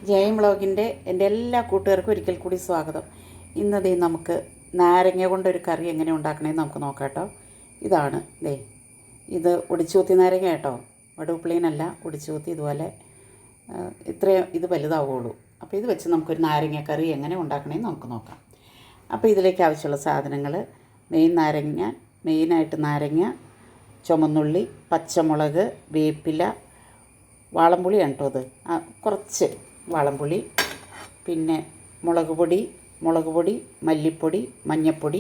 ജയം വ്ളോഗിൻ്റെ എൻ്റെ എല്ലാ കൂട്ടുകാർക്കും ഒരിക്കൽ കൂടി സ്വാഗതം. ഇന്നതേ നമുക്ക് നാരങ്ങ കൊണ്ടൊരു കറി എങ്ങനെ ഉണ്ടാക്കണമെന്ന് നമുക്ക് നോക്കാം കേട്ടോ. ഇതാണ് ഇത് ഒടിച്ചൂത്തി നാരങ്ങ കേട്ടോ, വടുപ്ലെയിനല്ല, ഒടിച്ചൂത്തി. ഇതുപോലെ ഇത്രയും ഇത് വലുതാവുകയുള്ളൂ. അപ്പോൾ ഇത് വെച്ച് നമുക്കൊരു നാരങ്ങ കറി എങ്ങനെ ഉണ്ടാക്കണമെന്ന് നമുക്ക് നോക്കാം. അപ്പോൾ ഇതിലേക്ക് ആവശ്യമുള്ള സാധനങ്ങൾ: മെയിനായിട്ട് നാരങ്ങ, ചുമന്നുള്ളി, പച്ചമുളക്, വേപ്പില, വാളംപുളിയാണ് കേട്ടോ. അത് കുറച്ച് വാളംപുളി, പിന്നെ മുളക് പൊടി, മല്ലിപ്പൊടി, മഞ്ഞൾപ്പൊടി,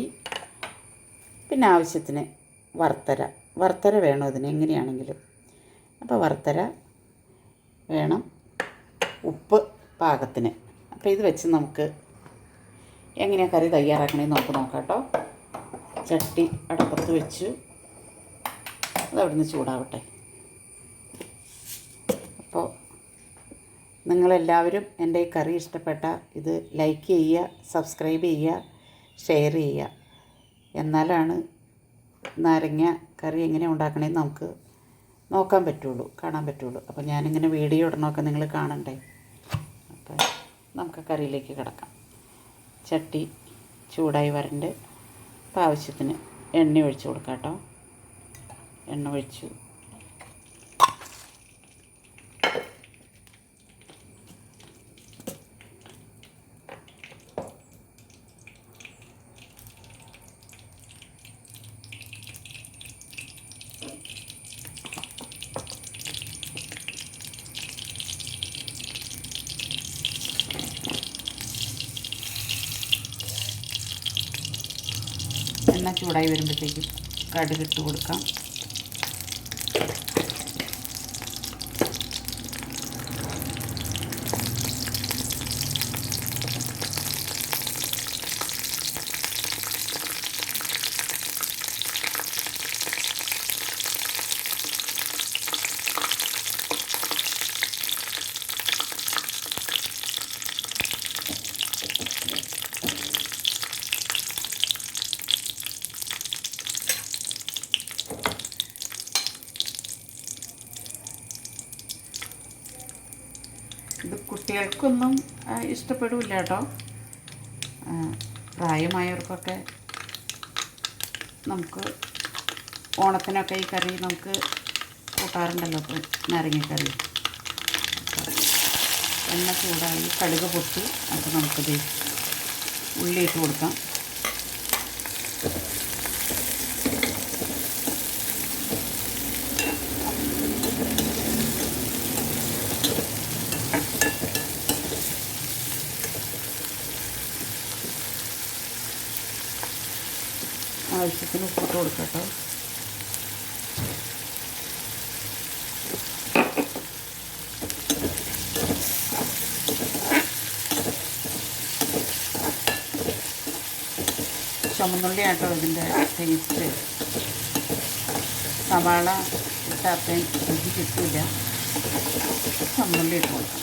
പിന്നെ ആവശ്യത്തിന് വറുത്തര വേണം ഇതിന് എങ്ങനെയാണെങ്കിലും. അപ്പോൾ വറുത്തര വേണം, ഉപ്പ് പാകത്തിന്. അപ്പോൾ ഇത് വെച്ച് നമുക്ക് എങ്ങനെയാണ് കറി തയ്യാറാക്കണമെന്ന് നമുക്ക് നോക്കാം കേട്ടോ. ചട്ടി അടുപ്പത്ത് വെച്ചു, അതവിടുന്ന് ചൂടാവട്ടെ. അപ്പോൾ നിങ്ങളെല്ലാവരും എൻ്റെ ഈ കറി ഇഷ്ടപ്പെട്ട ഇത് ലൈക്ക് ചെയ്യുക, സബ്സ്ക്രൈബ് ചെയ്യുക, ഷെയർ ചെയ്യുക. എന്നാലാണ് നാരങ്ങ കറി എങ്ങനെ ഉണ്ടാക്കണമെന്ന് നമുക്ക് കാണാൻ പറ്റുള്ളൂ. അപ്പോൾ ഞാനിങ്ങനെ വീഡിയോ ഇടണമൊക്കെ നിങ്ങൾ കാണണ്ടേ. അപ്പോൾ നമുക്ക് കറിയിലേക്ക് കിടക്കാം. ചട്ടി ചൂടായി വരണ്ട്. അപ്പോൾ ആവശ്യത്തിന് എണ്ണ ഒഴിച്ച് കൊടുക്കാം കേട്ടോ. എണ്ണ ഒഴിച്ചു. എണ്ണ ചൂടായി വരുമ്പോഴത്തേക്കും കടുകിട്ട് കൊടുക്കാം. ഇത് കുട്ടികൾക്കൊന്നും ഇഷ്ടപ്പെടില്ല കേട്ടോ. പ്രായമായവർക്കൊക്കെ നമുക്ക് ഓണത്തിനൊക്കെ ഈ കറി നമുക്ക് കൂട്ടാറുണ്ടല്ലോ, നാരങ്ങക്കറി. എണ്ണ ചൂടായി കടുക് പൊട്ടി. അപ്പോൾ നമുക്കിത് ഉള്ളി ഇട്ട് കൊടുക്കാം. ആവശ്യത്തിന് ഉപ്പിട്ട് കൊടുക്കാം കേട്ടോ. ചുമന്നുള്ളി ആട്ടോ ഇതിൻ്റെ ടേസ്റ്റ്. സവാള ഇട്ട് അത്രയും രുചി കിട്ടില്ല. ചുമന്നുള്ളി ഇട്ട് കൊടുക്കാം.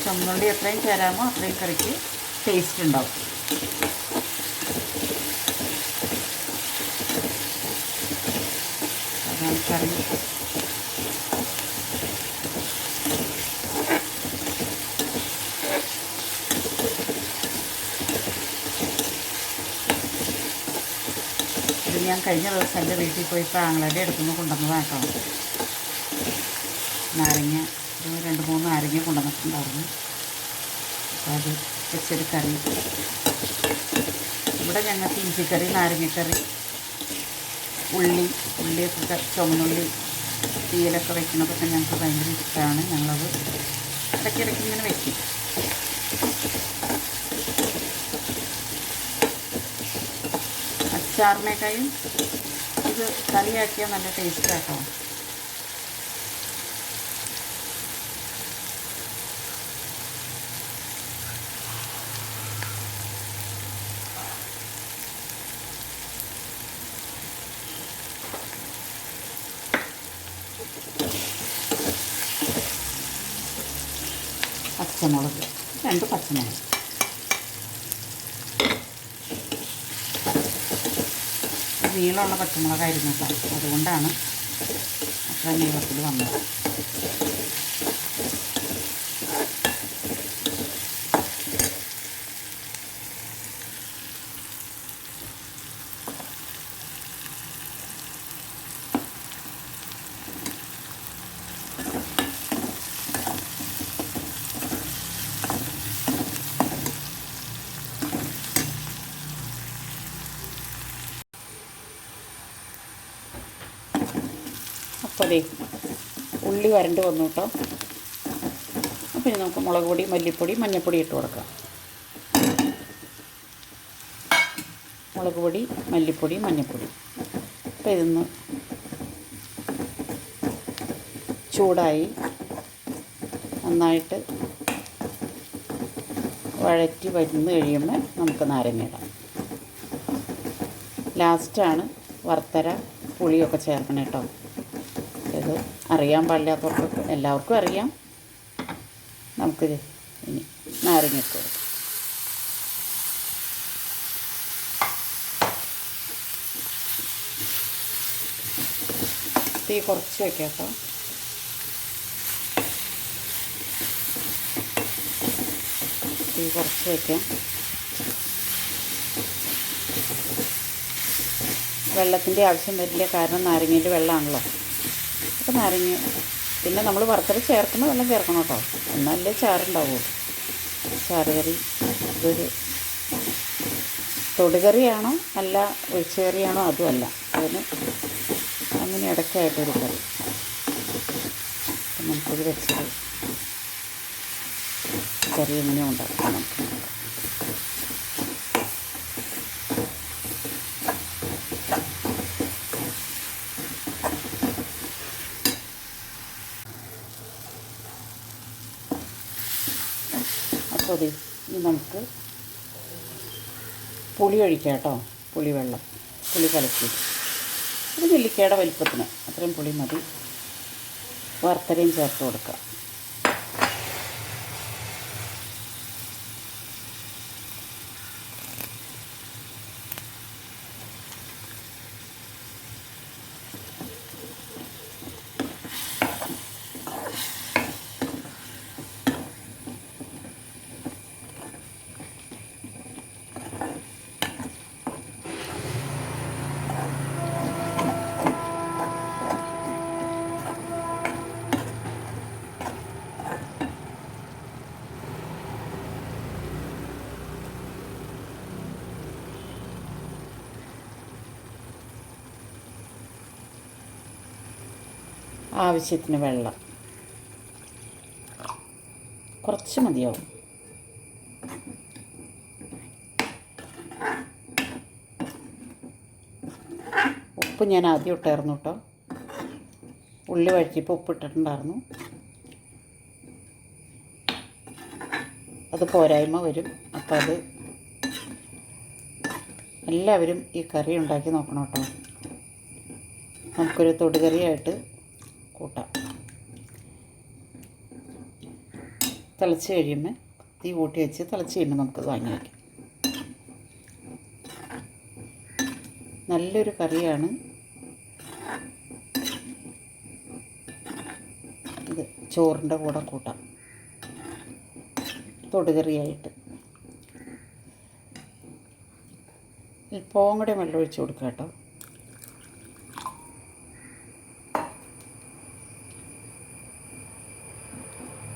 ചുമന്നുള്ളി എത്രയും ചേരാമോ അത്രയും കറിക്ക് ടേസ്റ്റ് ഉണ്ടാവും. അതാണ് കറി. ഇത് ഞാൻ കഴിഞ്ഞ ദിവസം എൻ്റെ വീട്ടിൽ പോയപ്പോൾ ആങ്ങളുടെ അടുത്തുനിന്ന് കൊണ്ടുവന്നതാണ് കേട്ടോ. നാരങ്ങ ഒരു 2-3 നാരങ്ങ കൊണ്ടുവന്നിട്ടുണ്ടായിരുന്നു. അപ്പോൾ അത് വെച്ചൊരു കറി. ഇവിടെ ഞങ്ങൾക്ക് ഇഞ്ചിക്കറി, നാരങ്ങക്കറി, ഉള്ളിയൊക്കെ ചുമന്നുള്ളി തീയിലൊക്കെ വെക്കണതൊക്കെ ഞങ്ങൾക്ക് ഭയങ്കര ഇഷ്ടമാണ്. ഞങ്ങളത് ഇടയ്ക്കിടയ്ക്ക് ഇങ്ങനെ വെക്കും. അച്ചാറിനേക്കാളും ഇത് കറിയാക്കിയാൽ നല്ല ടേസ്റ്റാട്ടോ. പച്ചമുളക്, 2 പച്ചമുളക്. നീളമുള്ള പച്ചമുളകായിരുന്നു കേട്ടോ, അതുകൊണ്ടാണ് അത്ര നീളത്തിൽ വന്നത്. അതെ ഉള്ളി വരണ്ട് വന്നു കേട്ടോ. അപ്പോൾ ഇനി നമുക്ക് മുളക് പൊടി, മല്ലിപ്പൊടി, മഞ്ഞൾപ്പൊടി ഇട്ട് കൊടുക്കാം. മുളക് പൊടി, മല്ലിപ്പൊടി, മഞ്ഞൾപ്പൊടി. അപ്പോൾ ഇതൊന്ന് ചൂടായി നന്നായിട്ട് വഴറ്റി വരുന്ന് കഴിയുമ്പോൾ നമുക്ക് നാരങ്ങ ഇടാം. ലാസ്റ്റാണ് വറുത്തര പുളിയൊക്കെ ചേർക്കണം കേട്ടോ. ഇത് അറിയാൻ പാടില്ലാത്തവർക്ക് എല്ലാവർക്കും അറിയാം. നമുക്കിത് ഇനി നാരങ്ങ ഇട്ട് കൊടുക്കാം. തീ കുറച്ച് വയ്ക്കാം കേട്ടോ. തീ കുറച്ച് വയ്ക്കാം. വെള്ളത്തിൻ്റെ ആവശ്യം വരില്ല, കാരണം നാരങ്ങയിൽ വെള്ളമാണല്ലോ. അപ്പോൾ നാരങ്ങ പിന്നെ നമ്മൾ വറുത്തത് ചേർക്കുമ്പോൾ വെള്ളം ചേർക്കണം കേട്ടോ, എന്നാലേ ചാറുണ്ടാവുള്ളൂ. ചാറ് കറി ഇതൊരു തൊടുകറിയാണോ അല്ല ഒഴിച്ചുകറിയാണോ അതുമല്ല, അതിന് അങ്ങനെ ഇടയ്ക്കായിട്ടൊരു കറി. അപ്പം നമുക്കിത് വെച്ചത് കറി എങ്ങനെ ഉണ്ടാക്കാം നമുക്ക്. അപ്പോൾ അതെ ഇനി നമുക്ക് പുളി ഒഴിക്കാം കേട്ടോ. പുളിവെള്ളം, പുളി കലക്കി ഒരു നെല്ലിക്കയുടെ വലിപ്പത്തിന് അത്രയും പുളി മതി. വറുത്തരയും ചേർത്ത് കൊടുക്കുക. ആവശ്യത്തിന് വെള്ളം കുറച്ച് മതിയാവും. ഉപ്പ് ഞാൻ ആദ്യം ഇട്ടായിരുന്നു കേട്ടോ. ഉള്ളി വഴറ്റിയപ്പോൾ ഉപ്പ് ഇട്ടിട്ടുണ്ടായിരുന്നു. അത് പോരായ്മ വരും. അപ്പോൾ അത് എല്ലാവരും ഈ കറി ഉണ്ടാക്കി നോക്കണം കേട്ടോ. നമുക്കൊരു തൊടുകറിയായിട്ട് കൂട്ടാം. തിളച്ച് കഴിയുമ്പോൾ തീ കൂട്ടി വെച്ച് തിളച്ച് കഴിയുമ്പോൾ നമുക്കത് വാങ്ങി വയ്ക്കാം. നല്ലൊരു കറിയാണ് ഇത്. ചോറിൻ്റെ കൂടെ കൂട്ടാം തൊടുകറിയായിട്ട്. അല്പവും കൂടെ വെള്ളം ഒഴിച്ച് കൊടുക്കാം കേട്ടോ.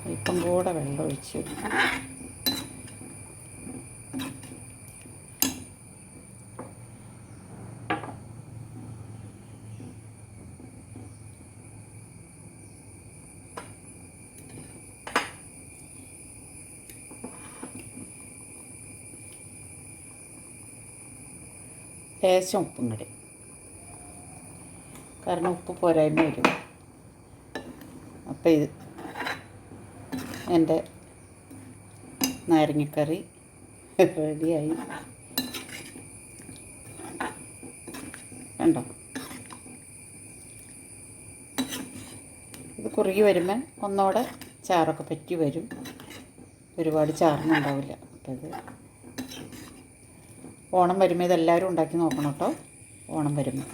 അല്പം കൂടെ വെള്ളം ഒഴിച്ച് ലേശം ഉപ്പും കൂടി, കാരണം ഉപ്പ് പോരായ്മ വരും. അപ്പോൾ ഇത് എൻ്റെ നാരങ്ങക്കറി റെഡിയായി. കണ്ടോ? ഇത് കുറുകി വരുമ്പോൾ ഒന്നോടെ ചാറൊക്കെ പറ്റി വരും. ഒരുപാട് ചാറൊന്നും ഉണ്ടാവില്ല. അപ്പോൾ ഇത് ഓണം വരുമ്പോൾ ഇതെല്ലാവരും ഉണ്ടാക്കി നോക്കണം കേട്ടോ. ഓണം വരുമ്പോൾ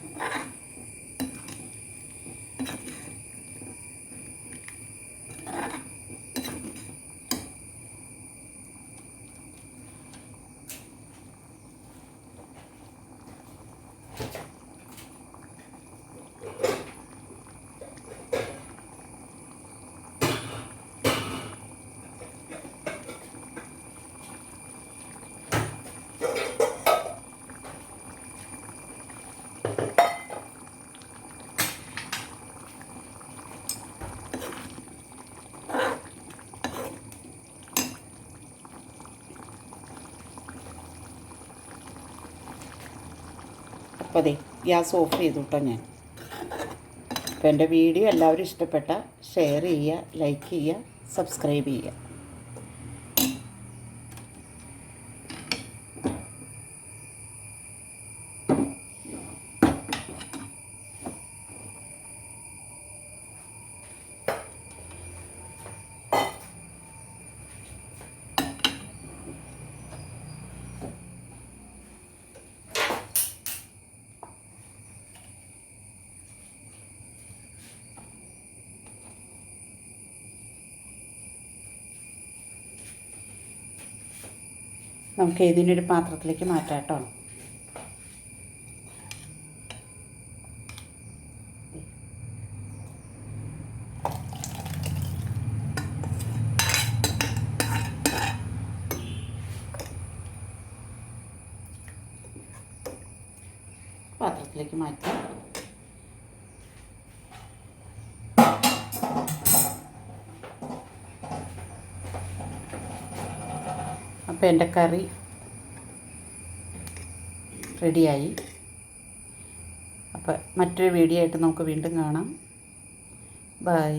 അപ്പോൾ അതെ ഗ്യാസ് ഓഫ് ചെയ്തു കേട്ടോ ഞാൻ. അപ്പോൾ എൻ്റെ വീഡിയോ എല്ലാവരും ഇഷ്ടപ്പെട്ട ഷെയർ ചെയ്യുക, ലൈക്ക് ചെയ്യുക, സബ്സ്ക്രൈബ് ചെയ്യുക. നമുക്ക് ഇതിനൊരു പാത്രത്തിലേക്ക് മാറ്റാം കേട്ടോ. പാത്രത്തിലേക്ക് മാറ്റി അപ്പോൾ എൻ്റെ കറി റെഡിയായി. അപ്പോൾ മറ്റൊരു വീഡിയോ ആയിട്ട് നമുക്ക് വീണ്ടും കാണാം. ബൈ.